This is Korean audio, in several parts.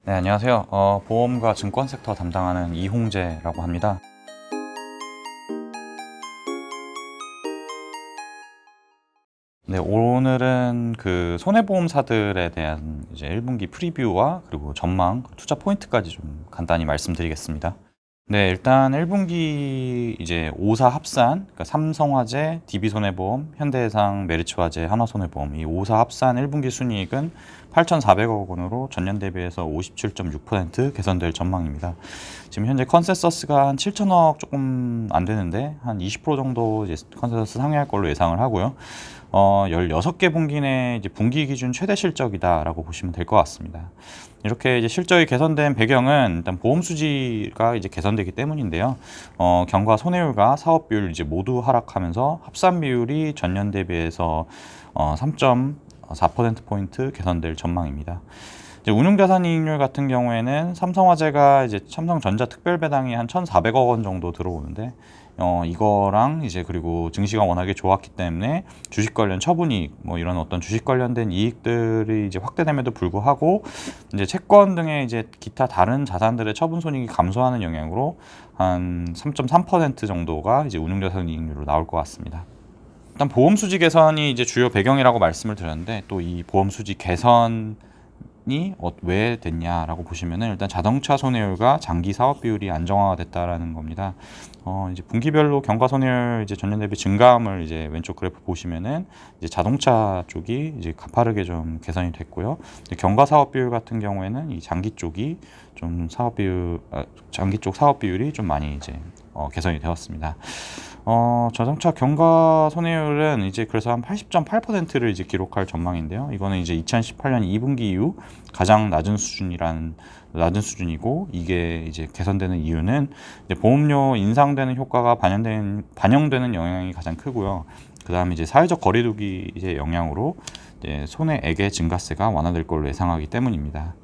네, 안녕하세요. 보험과 증권 섹터 담당하는 이홍재라고 합니다. 네, 오늘은 그 손해보험사들에 대한 이제 1분기 프리뷰와 그리고 전망, 투자 포인트까지 좀 간단히 말씀드리겠습니다. 네, 일단 1분기 이제 5사 합산, 그러니까 삼성화재, DB손해보험, 현대해상, 메리츠화재, 한화손해보험 이 5사 합산 1분기 순이익은 8,400억 원으로 전년 대비해서 57.6% 개선될 전망입니다. 지금 현재 컨센서스가 한 7천억 조금 안 되는데 한 20% 정도 이제 컨센서스 상회할 걸로 예상을 하고요. 16개 분기 내 이제 분기 기준 최대 실적이다라고 보시면 될 것 같습니다. 이렇게 이제 실적이 개선된 배경은 일단 보험 수지가 이제 개선되기 때문인데요. 경과 손해율과 사업 비율 이제 모두 하락하면서 합산 비율이 전년 대비해서 3.4%포인트 개선될 전망입니다. 이제 운용자산이익률 같은 경우에는 삼성화재가 이제 삼성전자 특별배당이 한 1,400억 원 정도 들어오는데 이거랑 이제 그리고 증시가 워낙에 좋았기 때문에 주식 관련 처분이익 뭐 이런 어떤 주식 관련된 이익들이 이제 확대됨에도 불구하고 이제 채권 등의 이제 기타 다른 자산들의 처분 손익이 감소하는 영향으로 한 3.3% 정도가 이제 운용자산이익률로 나올 것 같습니다. 일단 보험 수지 개선이 이제 주요 배경이라고 말씀을 드렸는데 또 이 보험 수지 개선 왜 됐냐라고 보시면은 일단 자동차 손해율과 장기 사업 비율이 안정화가 됐다라는 겁니다. 이제 분기별로 경과 손해율 이제 전년 대비 증가함을 이제 왼쪽 그래프 보시면은 이제 자동차 쪽이 이제 가파르게 좀 개선이 됐고요. 경과 사업 비율 같은 경우에는 이 장기 쪽이 좀 장기 쪽 사업 비율이 좀 많이 이제 개선이 되었습니다. 자동차 경과 손해율은 이제 그래서 한 80.8%를 이제 기록할 전망인데요. 이거는 이제 2018년 2분기 이후 가장 낮은 수준이고 이게 이제 개선되는 이유는 이제 보험료 인상되는 효과가 반영되는 영향이 가장 크고요. 그다음에 이제 사회적 거리두기 이제 영향으로 이제 손해액의 증가세가 완화될 걸로 예상하기 때문입니다.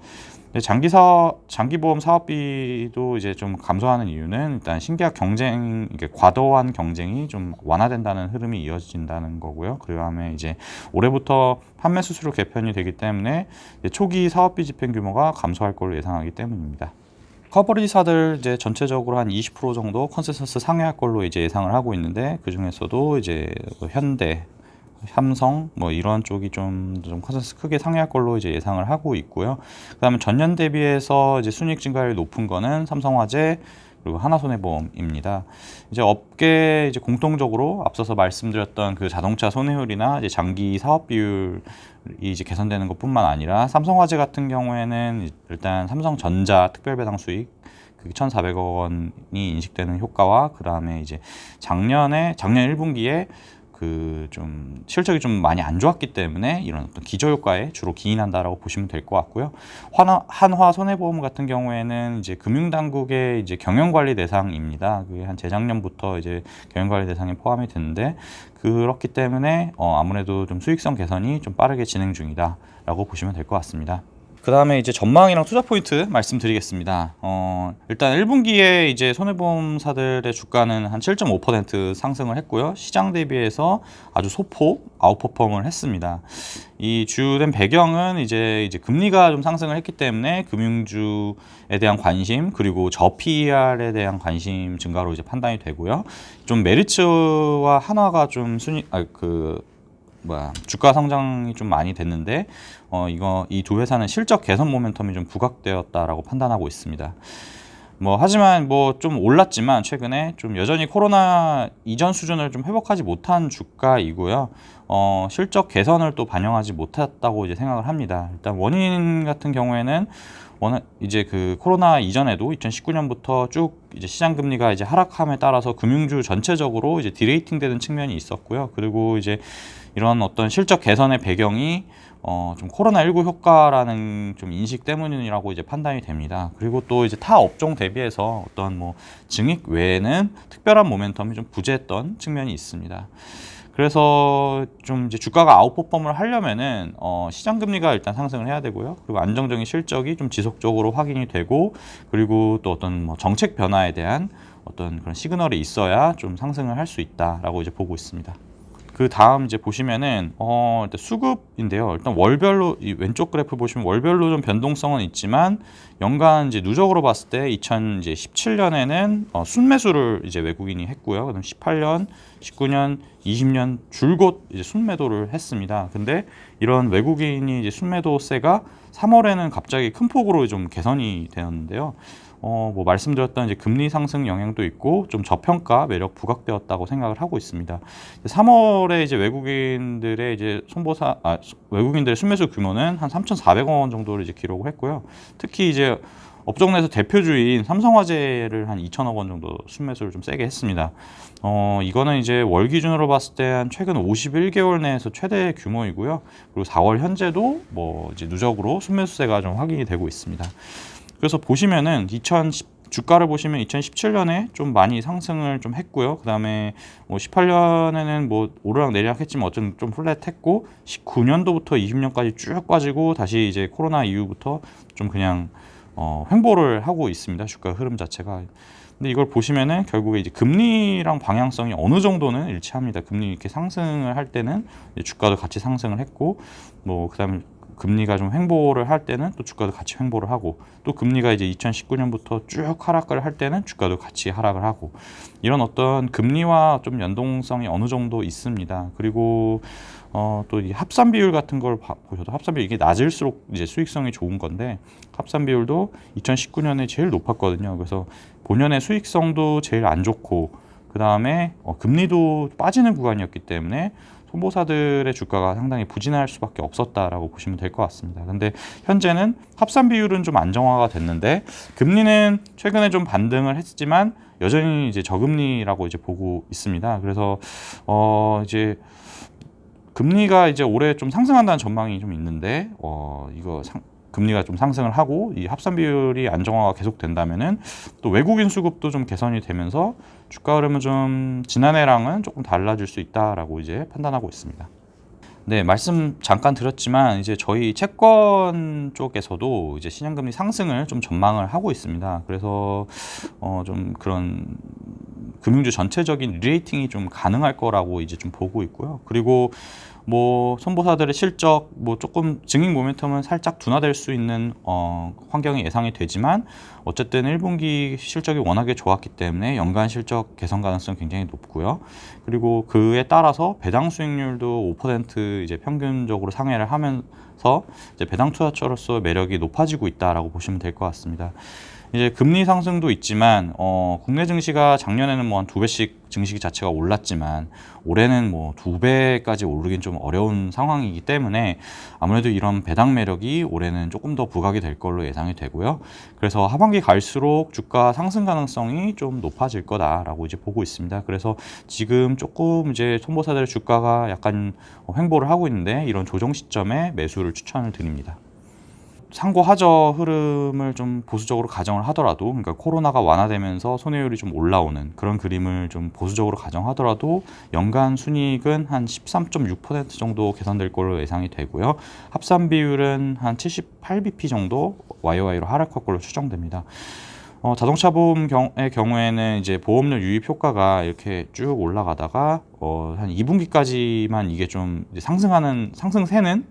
장기보험 사업비도 이제 좀 감소하는 이유는 일단 신계약 경쟁, 이게 과도한 경쟁이 좀 완화된다는 흐름이 이어진다는 거고요. 그다음에 이제 올해부터 판매 수수료 개편이 되기 때문에 초기 사업비 집행 규모가 감소할 걸로 예상하기 때문입니다. 커버리사들 이제 전체적으로 한 20% 정도 컨센서스 상회할 걸로 이제 예상을 하고 있는데 그 중에서도 이제 현대, 삼성 뭐 이런 쪽이 좀 컨센서스 크게 상회할 걸로 이제 예상을 하고 있고요. 그다음에 전년 대비해서 이제 순이익 증가율이 높은 거는 삼성화재 그리고 하나손해보험입니다. 이제 업계 이제 공통적으로 앞서서 말씀드렸던 그 자동차 손해율이나 이제 장기 사업 비율이 이제 개선되는 것뿐만 아니라 삼성화재 같은 경우에는 일단 삼성전자 특별배당 수익 1,400억 원이 인식되는 효과와 그 다음에 이제 작년 1분기에 그 좀 실적이 좀 많이 안 좋았기 때문에 이런 어떤 기저효과에 주로 기인한다라고 보시면 될 것 같고요. 한화 손해보험 같은 경우에는 이제 금융당국의 이제 경영관리 대상입니다. 그게 한 재작년부터 이제 경영관리 대상에 포함이 되는데 그렇기 때문에 아무래도 좀 수익성 개선이 좀 빠르게 진행 중이다라고 보시면 될 것 같습니다. 그 다음에 이제 전망이랑 투자 포인트 말씀드리겠습니다. 일단 1분기에 이제 손해보험사들의 주가는 한 7.5% 상승을 했고요. 시장 대비해서 아주 소폭 아웃퍼폼을 했습니다. 이 주된 배경은 이제 금리가 좀 상승을 했기 때문에 금융주에 대한 관심 그리고 저PER에 대한 관심 증가로 이제 판단이 되고요. 좀 메리츠와 한화가 좀 주가 성장이 좀 많이 됐는데 이 두 회사는 실적 개선 모멘텀이 좀 부각되었다라고 판단하고 있습니다. 하지만 좀 올랐지만 최근에 좀 여전히 코로나 이전 수준을 좀 회복하지 못한 주가이고요. 실적 개선을 또 반영하지 못했다고 이제 생각을 합니다. 일단 원인 같은 경우에는 이제 그 코로나 이전에도 2019년부터 쭉 이제 시장 금리가 이제 하락함에 따라서 금융주 전체적으로 이제 디레이팅 되는 측면이 있었고요. 그리고 이제 이런 어떤 실적 개선의 배경이 좀 코로나19 효과라는 좀 인식 때문이라고 이제 판단이 됩니다. 그리고 또 이제 타 업종 대비해서 어떤 증액 외에는 특별한 모멘텀이 좀 부재했던 측면이 있습니다. 그래서 좀 이제 주가가 아웃퍼폼을 하려면은 시장 금리가 일단 상승을 해야 되고요. 그리고 안정적인 실적이 좀 지속적으로 확인이 되고 그리고 또 어떤 정책 변화에 대한 어떤 그런 시그널이 있어야 좀 상승을 할 수 있다라고 이제 보고 있습니다. 그 다음 이제 보시면은 일단 수급인데요. 일단 월별로 이 왼쪽 그래프 보시면 월별로 좀 변동성은 있지만 연간 이제 누적으로 봤을 때 2017년에는 순매수를 이제 외국인이 했고요. 그다음 18년, 19년, 20년 줄곧 이제 순매도를 했습니다. 근데 이런 외국인이 이제 순매도세가 3월에는 갑자기 큰 폭으로 좀 개선이 되었는데요. 뭐 말씀드렸던 이제 금리 상승 영향도 있고 좀 저평가 매력 부각되었다고 생각을 하고 있습니다. 3월에 이제 외국인들의 이제 외국인들의 순매수 규모는 한 3,400억 원 정도를 이제 기록을 했고요. 특히 이제 업종 내에서 대표주인 삼성화재를 한 2천억 원 정도 순매수를 좀 세게 했습니다. 이거는 이제 월 기준으로 봤을 때 한 최근 51개월 내에서 최대 규모이고요. 그리고 4월 현재도 뭐 이제 누적으로 순매수세가 좀 확인이 되고 있습니다. 그래서 보시면은 주가를 보시면 2017년에 좀 많이 상승을 좀 했고요. 그 다음에 뭐 18년에는 뭐 오르락 내리락 했지만 어쨌든 좀 플랫했고 19년도부터 20년까지 쭉 빠지고 다시 이제 코로나 이후부터 좀 그냥 횡보를 하고 있습니다. 주가 흐름 자체가. 근데 이걸 보시면은 결국에 이제 금리랑 방향성이 어느 정도는 일치합니다. 금리 이렇게 상승을 할 때는 주가도 같이 상승을 했고 뭐 그다음에 금리가 좀 횡보를 할 때는 또 주가도 같이 횡보를 하고 또 금리가 이제 2019년부터 쭉 하락을 할 때는 주가도 같이 하락을 하고 이런 어떤 금리와 좀 연동성이 어느 정도 있습니다. 그리고 또 이 합산 비율 같은 걸 보셔도 합산 비율 이게 낮을수록 이제 수익성이 좋은 건데 합산 비율도 2019년에 제일 높았거든요. 그래서 본연의 수익성도 제일 안 좋고 그 다음에 금리도 빠지는 구간이었기 때문에 손보사들의 주가가 상당히 부진할 수밖에 없었다라고 보시면 될 것 같습니다. 근데 현재는 합산 비율은 좀 안정화가 됐는데 금리는 최근에 좀 반등을 했지만 여전히 이제 저금리라고 이제 보고 있습니다. 그래서 이제 금리가 이제 올해 좀 상승한다는 전망이 좀 있는데 금리가 좀 상승을 하고 이 합산 비율이 안정화가 계속된다면은 또 외국인 수급도 좀 개선이 되면서 주가 흐름은 좀 지난해랑은 조금 달라질 수 있다라고 이제 판단하고 있습니다. 네, 말씀 잠깐 드렸지만 이제 저희 채권 쪽에서도 이제 신용금리 상승을 좀 전망을 하고 있습니다. 그래서 좀 그런 금융주 전체적인 리레이팅이 좀 가능할 거라고 이제 좀 보고 있고요. 그리고 뭐 손보사들의 실적 뭐 조금 증액 모멘텀은 살짝 둔화될 수 있는 환경이 예상이 되지만 어쨌든 1분기 실적이 워낙에 좋았기 때문에 연간 실적 개선 가능성이 굉장히 높고요. 그리고 그에 따라서 배당 수익률도 5% 이제 평균적으로 상회를 하면서 이제 배당 투자처로서 매력이 높아지고 있다라고 보시면 될 것 같습니다. 이제 금리 상승도 있지만 국내 증시가 작년에는 뭐 한 2배씩 증시 자체가 올랐지만 올해는 뭐 2배까지 오르긴 좀 어려운 상황이기 때문에 아무래도 이런 배당 매력이 올해는 조금 더 부각이 될 걸로 예상이 되고요. 그래서 하반기 갈수록 주가 상승 가능성이 좀 높아질 거다라고 이제 보고 있습니다. 그래서 지금 조금 이제 손보사들의 주가가 약간 횡보를 하고 있는데 이런 조정 시점에 매수를 추천을 드립니다. 상고하저 흐름을 좀 보수적으로 가정을 하더라도 그러니까 코로나가 완화되면서 손해율이 좀 올라오는 그런 그림을 좀 보수적으로 가정하더라도 연간 순이익은 한 13.6% 정도 개선될 걸로 예상이 되고요. 합산 비율은 한 78bp 정도 YOY로 하락할 걸로 추정됩니다. 자동차 보험의 경우에는 이제 보험료 유입 효과가 이렇게 쭉 올라가다가 한 2분기까지만 이게 좀 이제 상승세는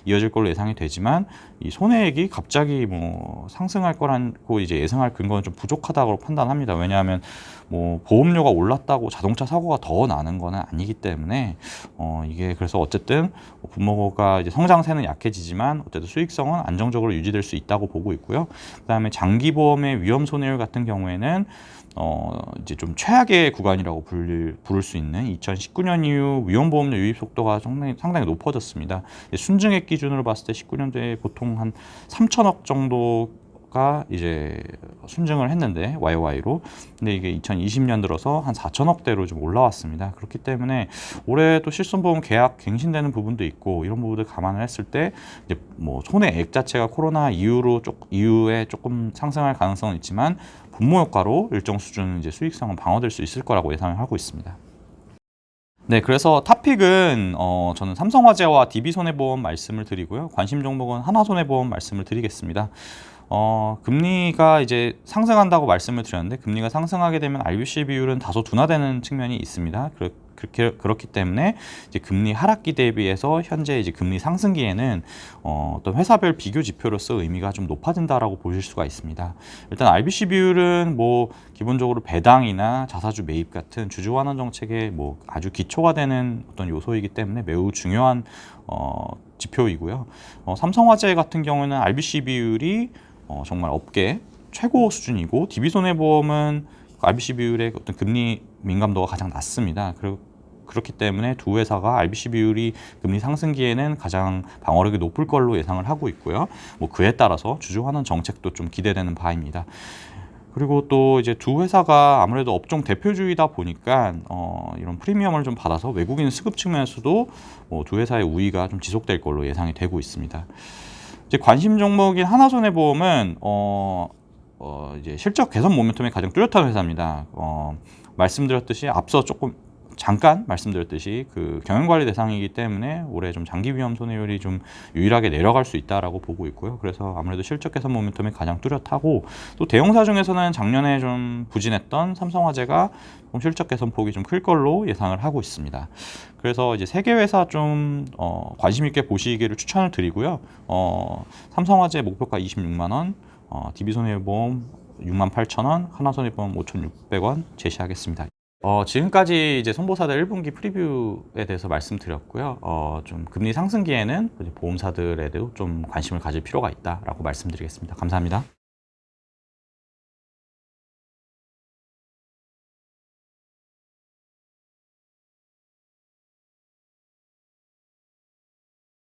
이어질 걸로 예상이 되지만 이 손해액이 갑자기 뭐 상승할 거라고 이제 예상할 근거는 좀 부족하다고 판단합니다. 왜냐하면 뭐 보험료가 올랐다고 자동차 사고가 더 나는 거는 아니기 때문에 이게 그래서 어쨌든 부모가 이제 성장세는 약해지지만 어쨌든 수익성은 안정적으로 유지될 수 있다고 보고 있고요. 그다음에 장기 보험의 위험 손해율 같은 경우에는 이제 좀 최악의 구간이라고 부를 수 있는 2019년 이후 위험보험료 유입 속도가 상당히 높아졌습니다. 순증액 기준으로 봤을 때 19년도에 보통 한 3천억 정도가 이제 순증을 했는데 YOY로 근데 이게 2020년 들어서 한 4천억대로 좀 올라왔습니다. 그렇기 때문에 올해 또 실손보험 계약 갱신되는 부분도 있고 이런 부분들 감안을 했을 때 이제 뭐 손해액 자체가 코로나 이후에 조금 상승할 가능성은 있지만 분모 효과로 일정 수준 이제 수익성은 방어될 수 있을 거라고 예상을 하고 있습니다. 네, 그래서 탑픽은 저는 삼성화재와 DB손해보험 말씀을 드리고요. 관심 종목은 하나손해보험 말씀을 드리겠습니다. 금리가 이제 상승한다고 말씀을 드렸는데 금리가 상승하게 되면 RBC 비율은 다소 둔화되는 측면이 있습니다. 그렇기 때문에 이제 금리 하락기 대비해서 현재 이제 금리 상승기에는 어떤 회사별 비교 지표로서 의미가 좀 높아진다라고 보실 수가 있습니다. 일단 RBC 비율은 뭐 기본적으로 배당이나 자사주 매입 같은 주주 환원 정책의 뭐 아주 기초가 되는 어떤 요소이기 때문에 매우 중요한 지표이고요. 삼성화재 같은 경우는 RBC 비율이 정말 업계 최고 수준이고 DB손해보험은 RBC 비율의 어떤 금리 민감도가 가장 낮습니다. 그렇기 때문에 두 회사가 RBC 비율이 금리 상승기에는 가장 방어력이 높을 걸로 예상을 하고 있고요. 뭐 그에 따라서 주주 환원 정책도 좀 기대되는 바입니다. 그리고 또 이제 두 회사가 아무래도 업종 대표주이다 보니까 이런 프리미엄을 좀 받아서 외국인 수급 측면에서도 두 회사의 우위가 좀 지속될 걸로 예상이 되고 있습니다. 이제 관심 종목인 하나손해보험은 이제 실적 개선 모멘텀이 가장 뚜렷한 회사입니다. 말씀드렸듯이 앞서 잠깐 말씀드렸듯이 그 경영관리 대상이기 때문에 올해 좀 장기 위험 손해율이 좀 유일하게 내려갈 수 있다라고 보고 있고요. 그래서 아무래도 실적 개선 모멘텀이 가장 뚜렷하고 또 대형사 중에서는 작년에 좀 부진했던 삼성화재가 좀 실적 개선 폭이 좀 클 걸로 예상을 하고 있습니다. 그래서 이제 세 개 회사 좀 관심 있게 보시기를 추천을 드리고요. 삼성화재 목표가 26만 원, DB손해보험 68,000원, 하나손해보험 5,600원 제시하겠습니다. 지금까지 이제 손보사들 1분기 프리뷰에 대해서 말씀드렸고요. 좀 금리 상승기에는 보험사들에도 좀 관심을 가질 필요가 있다라고 말씀드리겠습니다. 감사합니다.